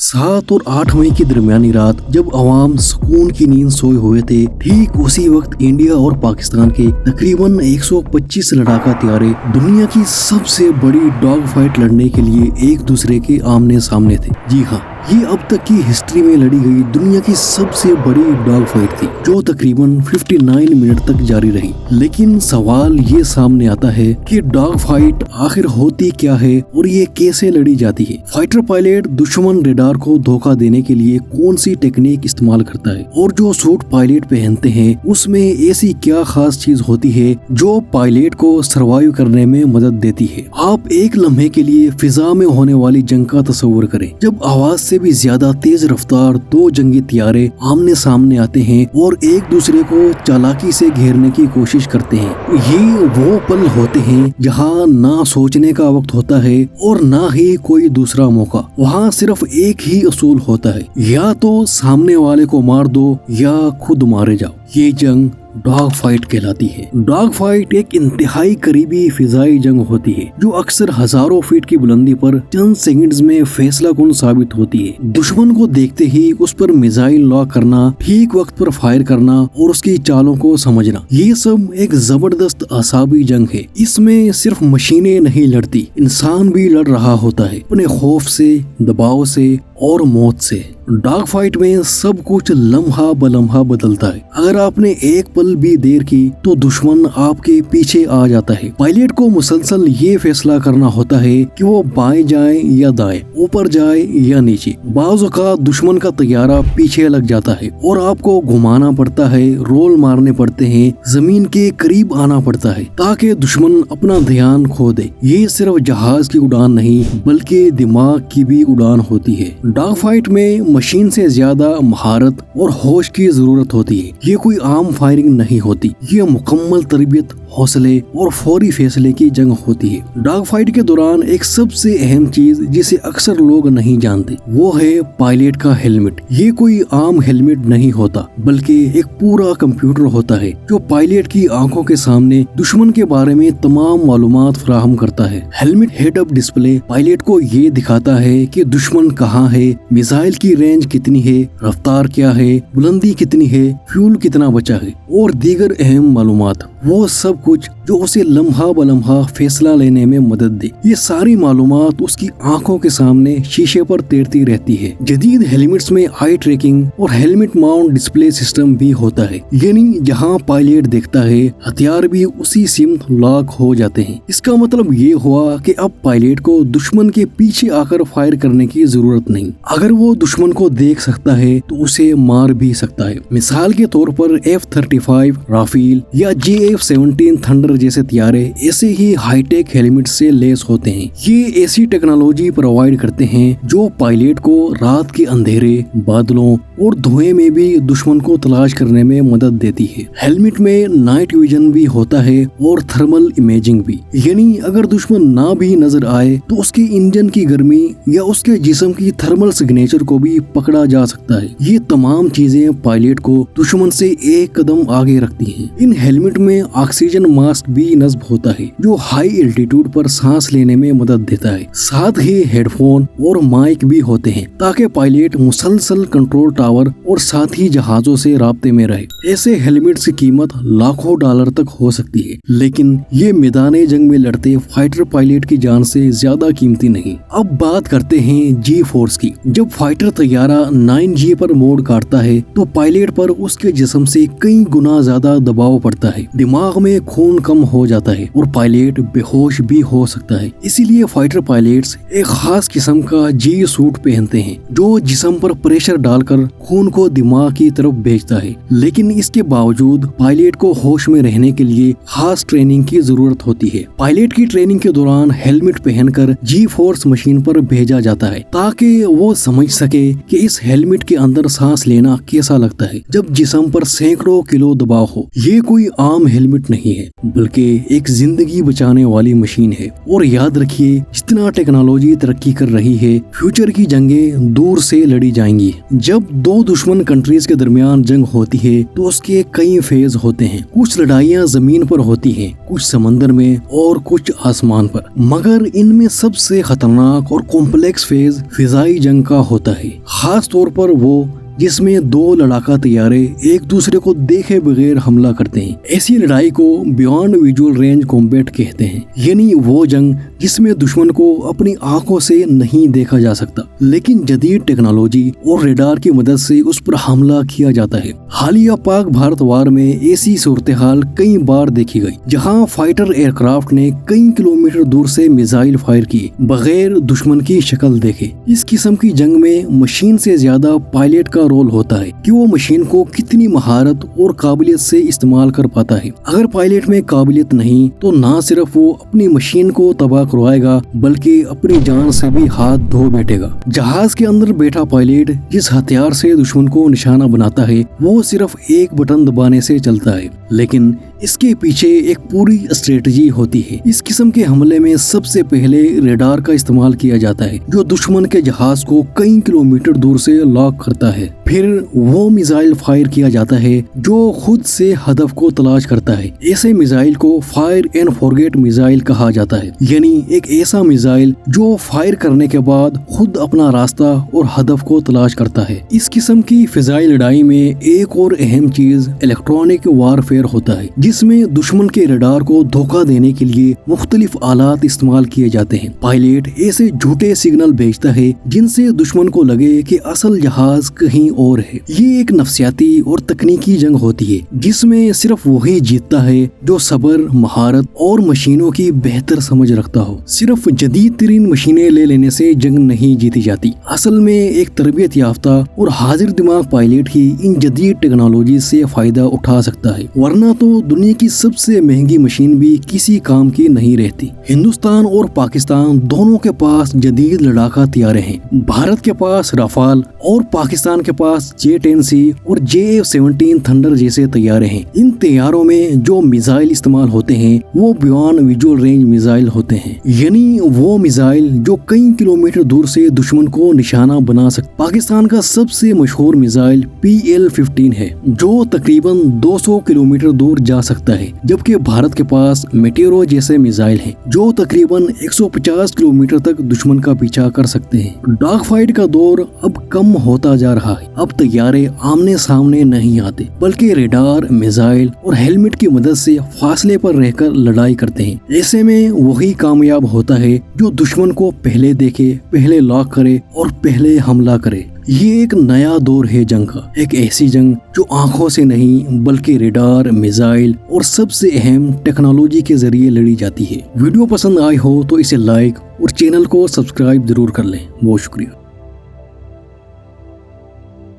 7 और 8 मई की दरमियानी रात जब अवाम सुकून की नींद सोए हुए थे, ठीक उसी वक्त इंडिया और पाकिस्तान के तकरीबन 125 लड़ाका तैयारे दुनिया की सबसे बड़ी डॉग फाइट लड़ने के लिए एक दूसरे के आमने सामने थे। जी हाँ, ये अब तक की हिस्ट्री में लड़ी गई दुनिया की सबसे बड़ी डॉग फाइट थी, जो तकरीबन 59 मिनट तक जारी रही। लेकिन सवाल ये सामने आता है कि डॉग फाइट आखिर होती क्या है और ये कैसे लड़ी जाती है। फाइटर पायलट दुश्मन रेडार को धोखा देने के लिए कौन सी टेक्निक इस्तेमाल करता है, और जो सूट पायलट पहनते हैं उसमें ऐसी क्या खास चीज होती है जो पायलट को सर्वाइव करने में मदद देती है। आप एक लम्हे के लिए फिजा में होने वाली जंग का तस्वर करें, जब आवाज से भी ज्यादा तेज रफ्तार दो जंगी तियारे आमने सामने आते हैं और एक दूसरे को चालाकी से घेरने की कोशिश करते हैं। ये वो पल होते हैं जहां ना सोचने का वक्त होता है और ना ही कोई दूसरा मौका। वहां सिर्फ एक ही असूल होता है, या तो सामने वाले को मार दो या खुद मारे जाओ। ये जंग डॉग फाइट कहलाती है। डॉग फाइट एक इंतहाई करीबी फिजाई जंग होती है जो अक्सर हजारों फीट की बुलंदी पर चंद सेकंड्स में फैसला कुन साबित होती है। दुश्मन को देखते ही उस पर मिसाइल लॉक करना, ठीक वक्त पर फायर करना और उसकी चालों को समझना, ये सब एक जबरदस्त असाबी जंग है। इसमें सिर्फ मशीनें नहीं लड़ती, इंसान भी लड़ रहा होता है, अपने खौफ से, दबाव से और मौत से। डॉग फाइट में सब कुछ लम्हा बलम्हा बदलता है। अगर आपने एक पल भी देर की तो दुश्मन आपके पीछे आ जाता है। पायलट को मुसलसल ये फैसला करना होता है कि वो बाएं जाए या दाएं, ऊपर जाए या नीचे। बाज़ औक़ात दुश्मन का तैयारा पीछे लग जाता है और आपको घुमाना पड़ता है, रोल मारने पड़ते हैं, जमीन के करीब आना पड़ता है ताकि दुश्मन अपना ध्यान खो दे। ये सिर्फ जहाज की उड़ान नहीं बल्कि दिमाग की भी उड़ान होती है। डॉग फाइट में मशीन से ज्यादा महारत और होश की जरूरत होती है। ये कोई आम फायरिंग नहीं होती, ये मुकम्मल तरबियत, हौसले और फौरी फैसले की जंग होती है। डॉग फाइट के दौरान एक सबसे अहम चीज जिसे अक्सर लोग नहीं जानते, वो है पायलट का हेलमेट। ये कोई आम हेलमेट नहीं होता बल्कि एक पूरा कंप्यूटर होता है जो पायलट की आंखों के सामने दुश्मन के बारे में तमाम मालूमात फराहम करता है। Helmet head up display pilot को ये दिखाता है कि दुश्मन कहाँ है, मिसाइल की रेंज कितनी है, रफ्तार क्या है, बुलंदी कितनी है, फ्यूल कितना बचा है और दीगर अहम मालूमात। वो सब कुछ जो उसे लम्हा बलम्हा फैसला लेने में मदद दे। ये सारी मालूमात उसकी आंखों के सामने शीशे पर तैरती रहती है। जदीद हेलमेट्स में आई ट्रैकिंग और हेलमेट माउंट डिस्प्ले सिस्टम भी होता है, यानी जहां पायलट देखता है हथियार भी उसी सिमत लॉक हो जाते हैं। इसका मतलब ये हुआ कि अब पायलट को दुश्मन के पीछे आकर फायर करने की जरूरत नहीं। अगर वो दुश्मन को देख सकता है तो उसे मार भी सकता है। मिसाल के तौर पर F-35 राफेल या JF-17 थंडर जैसे तियारे ऐसे ही हाईटेक हेलमेट से लेस होते हैं। ये ऐसी टेक्नोलॉजी प्रोवाइड करते हैं जो पायलट को रात के अंधेरे, बादलों और धुएं में भी दुश्मन को तलाश करने में मदद देती है। हेलमेट में नाइट विजन भी होता है और थर्मल इमेजिंग भी, यानी अगर दुश्मन ना भी नजर आए तो उसके इंजन की गर्मी या उसके जिस्म की थर्मल सिग्नेचर को भी पकड़ा जा सकता है। ये तमाम चीजें पायलट को दुश्मन से एक कदम आगे रखती हैं। इन हेलमेट में ऑक्सीजन मास्क भी नस्ब होता है जो हाई एल्टीट्यूड पर सांस लेने में मदद देता है। साथ ही हेडफोन और माइक भी होते हैं ताकि पायलट मुसलसल कंट्रोल टावर और साथ ही जहाजों से राब्ते में रहे। ऐसे हेलमेट्स की कीमत लाखों डॉलर तक हो सकती है, लेकिन ये मैदान जंग में लड़ते फाइटर पायलट की जान से ज्यादा कीमती नहीं। अब बात करते हैं जी फोर्स की। जब फाइटर तैयारा 9G पर मोड़ काटता है तो पायलट पर उसके जिस्म से कई गुना ज्यादा दबाव पड़ता है। दिमाग में खून कम हो जाता है और पायलट बेहोश भी हो सकता है। इसीलिए फाइटर पायलट्स एक खास किस्म का जी सूट पहनते हैं जो जिस्म पर प्रेशर डालकर खून को दिमाग की तरफ भेजता है। लेकिन इसके बावजूद पायलट को होश में रहने के लिए खास ट्रेनिंग की जरूरत होती है। पायलट की ट्रेनिंग के दौरान हेलमेट पहनकर जी फोर्स मशीन पर भेजा जाता है ताकि वो समझ सके कि इस हेलमेट के अंदर सांस लेना कैसा लगता है जब जिस्म पर सैकड़ों किलो दबाव हो। ये कोई आम हेलमेट नहीं है बल्कि एक जिंदगी बचाने वाली मशीन है। और याद रखिए, जितना टेक्नोलॉजी तरक्की कर रही है, फ्यूचर की जंगें दूर से लड़ी जाएंगी। जब दो दुश्मन कंट्रीज के दरमियान जंग होती है तो उसके कई फेज होते हैं। कुछ लड़ाइयाँ जमीन पर होती हैं, कुछ समंदर में और कुछ आसमान पर, मगर इनमें सबसे खतरनाक और कॉम्प्लेक्स फेज फिजाई जंग का होता है, खास तौर पर वो जिसमें दो लड़ाका तैयारे एक दूसरे को देखे बगैर हमला करते हैं। ऐसी लड़ाई को बियॉन्ड विजुअल रेंज कॉम्बैट कहते हैं, यानी वो जंग जिसमें दुश्मन को अपनी आंखों से नहीं देखा जा सकता, लेकिन जदीद टेक्नोलॉजी और रेडार की मदद से उस पर हमला किया जाता है। हालिया पाक भारत वार में ऐसी सूरत हाल कई बार देखी गई, जहां फाइटर एयरक्राफ्ट ने कई किलोमीटर दूर से मिसाइल फायर किए बगैर दुश्मन की शक्ल देखे। इस किस्म की जंग में मशीन से ज्यादा पायलट का रोल होता है कि वो मशीन को कितनी महारत और काबिलियत से इस्तेमाल कर पाता है। अगर पायलट में काबिलियत नहीं तो ना सिर्फ वो अपनी मशीन को तबाह करवाएगा बल्कि अपनी जान से भी हाथ धो बैठेगा। जहाज के अंदर बैठा पायलट जिस हथियार से दुश्मन को निशाना बनाता है वो सिर्फ एक बटन दबाने से चलता है, लेकिन इसके पीछे एक पूरी स्ट्रेटजी होती है। इस किस्म के हमले में सबसे पहले रेडार का इस्तेमाल किया जाता है जो दुश्मन के जहाज को कई किलोमीटर दूर से लॉक करता है। फिर वो मिसाइल फायर किया जाता है जो खुद से हदफ को तलाश करता है। ऐसे मिसाइल को फायर एंड फॉरगेट मिसाइल कहा जाता है, यानी एक ऐसा मिसाइल जो फायर करने के बाद खुद अपना रास्ता और हदफ को तलाश करता है। इस किस्म की फिजाई लड़ाई में एक और अहम चीज इलेक्ट्रॉनिक वारफेयर होता है, जिसमें दुश्मन के रडार को धोखा देने के लिए मुख्तलिफ आलात इस्तेमाल किए जाते हैं। पायलट ऐसे झूठे सिग्नल भेजता है जिनसे दुश्मन को लगे कि असल जहाज कहीं और है। ये एक नफसियाती और तकनीकी जंग होती है जिसमें सिर्फ वही जीतता है जो सब्र, महारत और मशीनों की बेहतर समझ रखता हो। सिर्फ जदीद तरीन मशीनें ले लेने से जंग नहीं जीती जाती। असल में एक तरबियत याफ्ता और हाजिर दिमाग पायलट ही इन जदीद टेक्नोलॉजी से फायदा उठा सकता है, वरना तो दुनिया की सबसे महंगी मशीन भी किसी काम की नहीं रहती। हिंदुस्तान और पाकिस्तान दोनों के पास जदीद लड़ाका तैयारे हैं। भारत के पास राफाल और पाकिस्तान के पास J-10C और JF-17 थंडर जैसे तैयारे हैं। इन तैयारों में जो मिसाइल इस्तेमाल होते हैं वो बियॉन्ड विजुअल रेंज मिसाइल होते हैं, यानी वो मिसाइल जो कई किलोमीटर दूर से दुश्मन को निशाना बना सकते। पाकिस्तान का सबसे मशहूर मिसाइल PL-15 है जो तकरीबन 200 किलोमीटर दूर जा सकता है, जबकि भारत के पास मेटेरो जैसे मिसाइल हैं जो तकरीबन 150 किलोमीटर तक दुश्मन का पीछा कर सकते हैं। डॉग फाइट का दौर अब कम होता जा रहा है। अब तैयारे आमने सामने नहीं आते बल्कि रेडार, मिसाइल और हेलमेट की मदद से फासले पर रहकर लड़ाई करते हैं। ऐसे में वही कामयाब होता है जो दुश्मन को पहले देखे, पहले लॉक करे और पहले हमला करे। ये एक नया दौर है जंग का, एक ऐसी जंग जो आंखों से नहीं बल्कि रेडार, मिसाइल और सबसे अहम टेक्नोलॉजी के जरिए लड़ी जाती है। वीडियो पसंद आई हो तो इसे लाइक और चैनल को सब्सक्राइब जरूर कर लें। बहुत शुक्रिया।